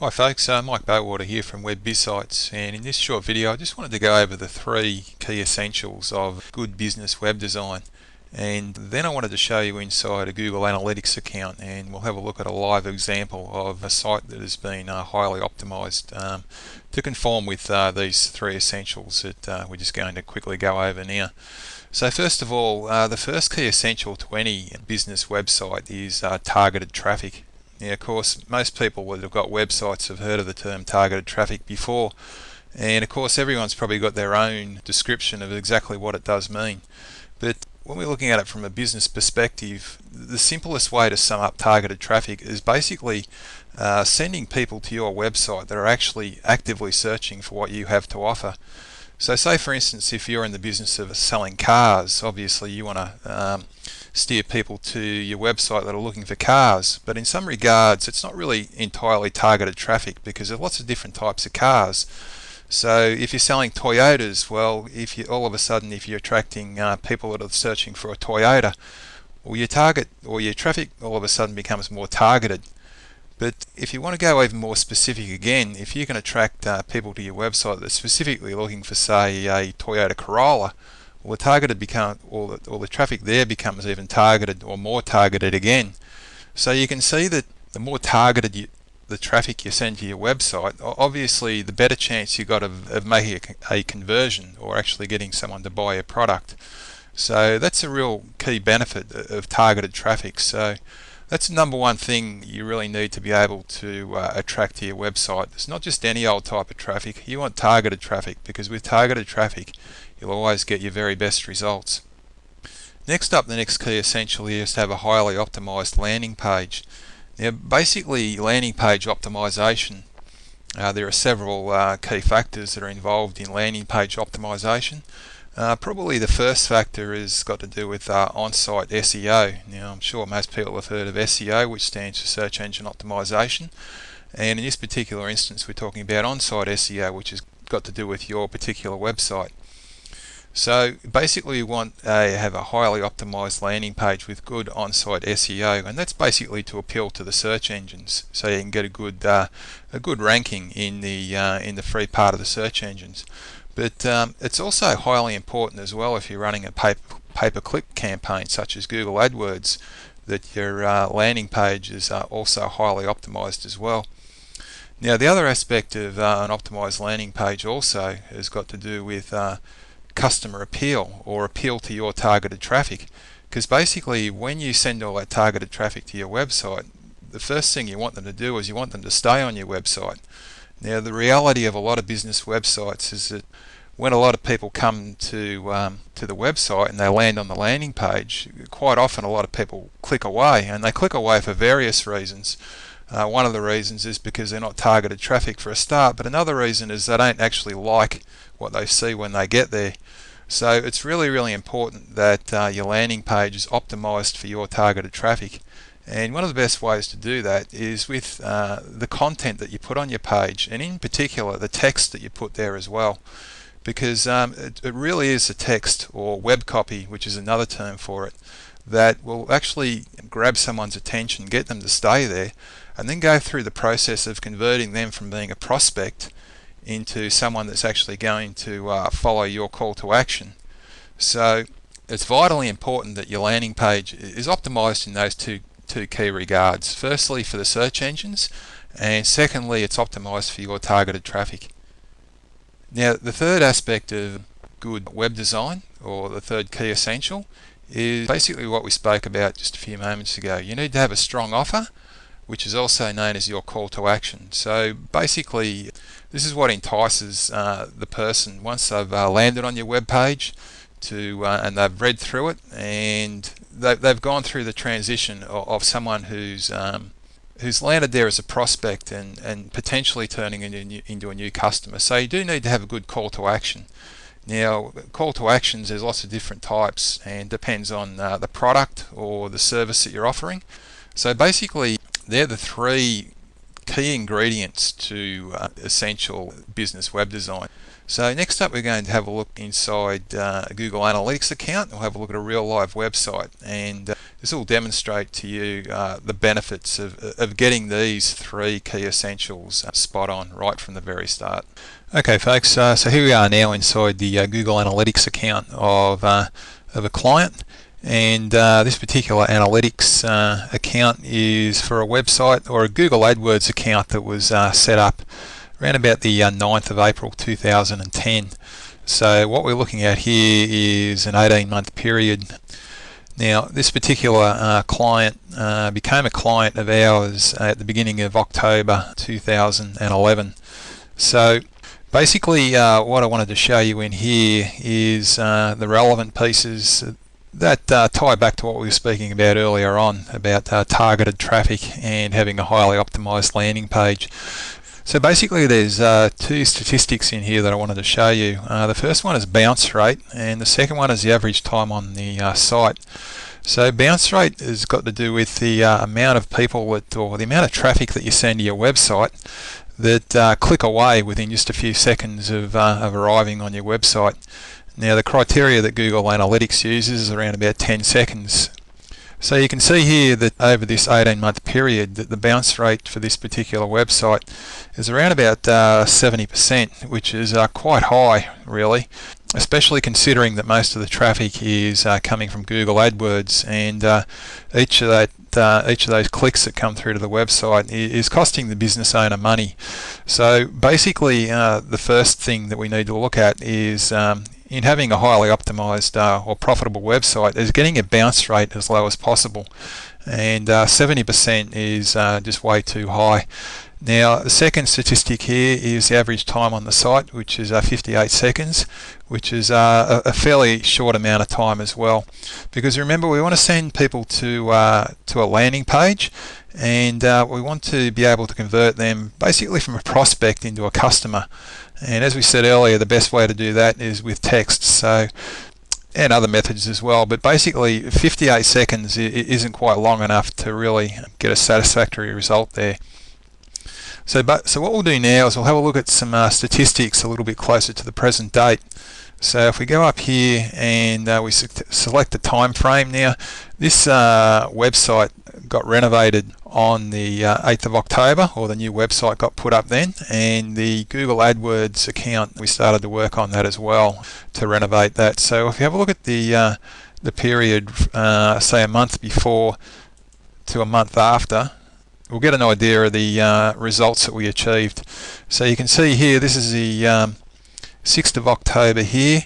Hi folks, Mike Bowater here from WebBizSites, and in this short video I just wanted to go over the three key essentials of good business web design, and then I wanted to show you inside a Google Analytics account, and we'll have a look at a live example of a site that has been highly optimized to conform with these three essentials that we're just going to quickly go over now. So first of all, the first key essential to any business website is targeted traffic. Now, of course, most people that have got websites have heard of the term targeted traffic before, and of course everyone's probably got their own description of exactly what it does mean. But when we're looking at it from a business perspective, the simplest way to sum up targeted traffic is basically sending people to your website that are actually actively searching for what you have to offer. So say for instance, if you're in the business of selling cars, obviously you want to steer people to your website that are looking for cars, but in some regards it's not really entirely targeted traffic because there are lots of different types of cars. So if you're selling Toyotas, well, if you all of a sudden if you're attracting people that are searching for a Toyota, well, your target or your traffic all of a sudden becomes more targeted. But if you want to go even more specific again, if you can attract people to your website that are specifically looking for, say, a Toyota Corolla, well, the traffic there becomes even targeted or more targeted again. So you can see that the more targeted the traffic you send to your website, obviously the better chance you got of making a conversion or actually getting someone to buy a product. So that's a real key benefit of targeted traffic. So that's the number one thing you really need to be able to attract to your website. It's not just any old type of traffic. You want targeted traffic, because with targeted traffic you'll always get your very best results. Next up, the next key essential here is to have a highly optimized landing page. Now basically landing page optimization, there are several key factors that are involved in landing page optimization. Probably the first factor has got to do with on-site SEO. Now I'm sure most people have heard of SEO, which stands for search engine optimization, and in this particular instance we're talking about on-site SEO, which has got to do with your particular website. So basically you want to have a highly optimized landing page with good on-site SEO, and that's basically to appeal to the search engines, so you can get a good ranking in the free part of the search engines. But it's also highly important as well, if you're running a pay-per-click campaign such as Google AdWords, that your landing page is also highly optimized as well. Now the other aspect of an optimized landing page also has got to do with customer appeal, or appeal to your targeted traffic, because basically when you send all that targeted traffic to your website, the first thing you want them to do is you want them to stay on your website. Now the reality of a lot of business websites is that when a lot of people come to the website and they land on the landing page, quite often a lot of people click away, and they click away for various reasons. One of the reasons is because they're not targeted traffic for a start, but another reason is they don't actually like what they see when they get there. So it's really important that your landing page is optimized for your targeted traffic. And one of the best ways to do that is with the content that you put on your page, and in particular the text that you put there as well, because it really is the text, or web copy, which is another term for it, that will actually grab someone's attention, get them to stay there, and then go through the process of converting them from being a prospect into someone that's actually going to follow your call to action. So it's vitally important that your landing page is optimized in those two key regards. Firstly, for the search engines, and secondly, it's optimized for your targeted traffic. Now the third aspect of good web design, or the third key essential, is basically what we spoke about just a few moments ago. You need to have a strong offer, which is also known as your call to action. So basically this is what entices the person once they've landed on your web page and they've read through it, and they've gone through the transition of someone who's landed there as a prospect and potentially turning into a new customer. So you do need to have a good call to action. Now call to actions, there's lots of different types, and depends on the product or the service that you're offering. So basically they're the three key ingredients to essential business web design. So next up we're going to have a look inside a Google Analytics account. We'll have a look at a real live website, and this will demonstrate to you the benefits of getting these three key essentials spot on right from the very start. Okay folks, so here we are now inside the Google Analytics account of a client, and this particular analytics account is for a website or a Google AdWords account that was set up around about the 9th of April 2010. So what we're looking at here is an 18-month period. Now this particular client became a client of ours at the beginning of October 2011. So basically what I wanted to show you in here is the relevant pieces that tie back to what we were speaking about earlier on about targeted traffic and having a highly optimized landing page. So basically there's two statistics in here that I wanted to show you. The first one is bounce rate, and the second one is the average time on the site. So bounce rate has got to do with the amount of people that, or the amount of traffic that you send to your website that click away within just a few seconds of arriving on your website. Now the criteria that Google Analytics uses is around about 10 seconds. So you can see here that over this 18-month period that the bounce rate for this particular website is around about 70%, which is quite high really, especially considering that most of the traffic is coming from Google AdWords, and each of those clicks that come through to the website is costing the business owner money. So basically the first thing that we need to look at is in having a highly optimized or profitable website is getting a bounce rate as low as possible, and 70% is just way too high. Now the second statistic here is the average time on the site, which is 58 seconds, which is a fairly short amount of time as well, because remember we want to send people to a landing page, and we want to be able to convert them basically from a prospect into a customer. And as we said earlier, the best way to do that is with text, so, and other methods as well, but basically 58 seconds isn't quite long enough to really get a satisfactory result there. So what we'll do now is we'll have a look at some statistics a little bit closer to the present date. So if we go up here and we select the time frame, now this website got renovated on the 8th of October, or the new website got put up then, and the Google AdWords account, we started to work on that as well to renovate that. So if you have a look at the period, say a month before to a month after, we'll get an idea of the results that we achieved. So you can see here, this is the 6th of October here,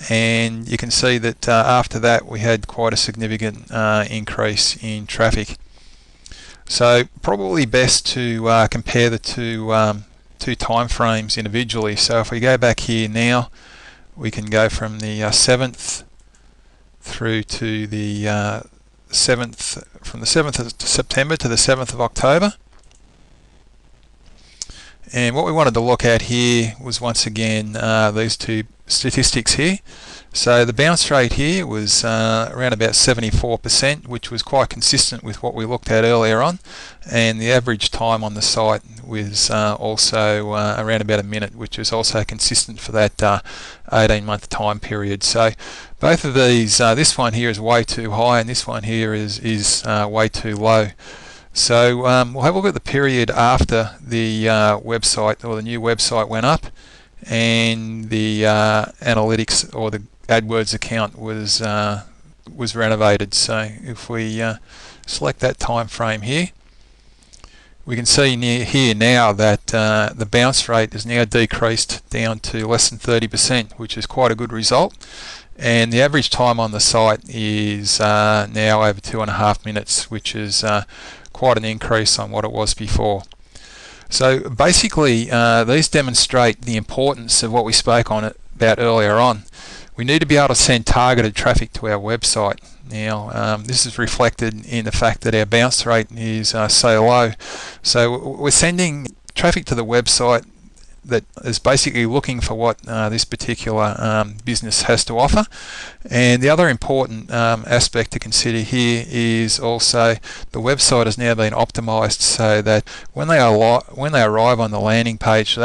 and you can see that after that we had quite a significant increase in traffic. So probably best to compare the two time frames individually. So if we go back here now, we can go from the 7th through to the 7th, from the 7th of September to the 7th of October. And what we wanted to look at here was once again these two statistics here. So the bounce rate here was around about 74%, which was quite consistent with what we looked at earlier on, and the average time on the site was also around about a minute, which was also consistent for that 18-month time period. So both of these, this one here is way too high and this one here is way too low. So we'll have a look at the period after the website, or the new website, went up and the analytics or the AdWords account was renovated. So if we select that time frame here, we can see here now that the bounce rate is now decreased down to less than 30%, which is quite a good result. And the average time on the site is now over 2.5 minutes, which is quite an increase on what it was before. So basically these demonstrate the importance of what we spoke about earlier on. We need to be able to send targeted traffic to our website. Now this is reflected in the fact that our bounce rate is so low. So we're sending traffic to the website that is basically looking for what this particular business has to offer. And the other important aspect to consider here is also the website has now been optimized so that when they arrive on the landing page,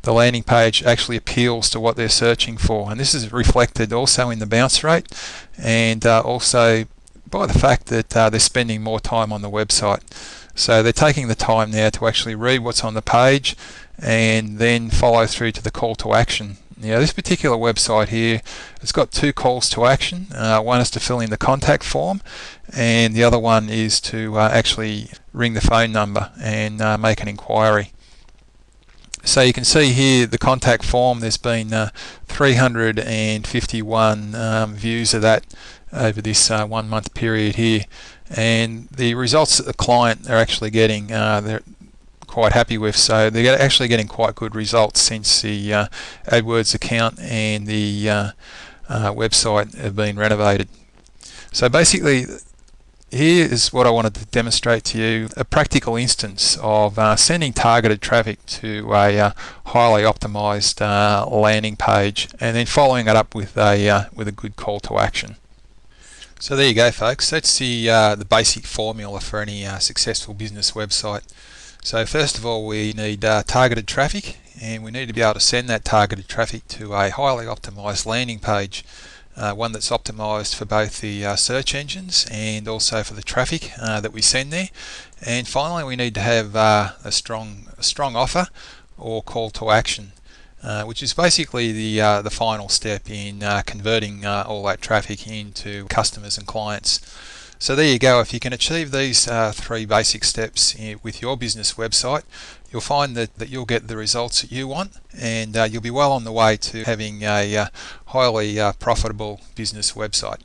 the landing page actually appeals to what they're searching for, and this is reflected also in the bounce rate and also by the fact that they're spending more time on the website. So they're taking the time now to actually read what's on the page and then follow through to the call to action. Now this particular website here, it's got two calls to action. One is to fill in the contact form, and the other one is to actually ring the phone number and make an inquiry. So you can see here the contact form, there's been 351 views of that over this 1 month period here, and the results that the client are actually getting, they're quite happy with. So they're actually getting quite good results since the AdWords account and the website have been renovated. So basically, here is what I wanted to demonstrate to you, a practical instance of sending targeted traffic to a highly optimized landing page and then following it up with a good call to action. So there you go, folks. That's the basic formula for any successful business website. So first of all, we need targeted traffic, and we need to be able to send that targeted traffic to a highly optimized landing page, one that's optimized for both the search engines and also for the traffic that we send there. And finally, we need to have a strong offer or call to action, which is basically the final step in converting all that traffic into customers and clients. So there you go. If you can achieve these three basic steps with your business website, you'll find that you'll get the results that you want, and you'll be well on the way to having a highly profitable business website.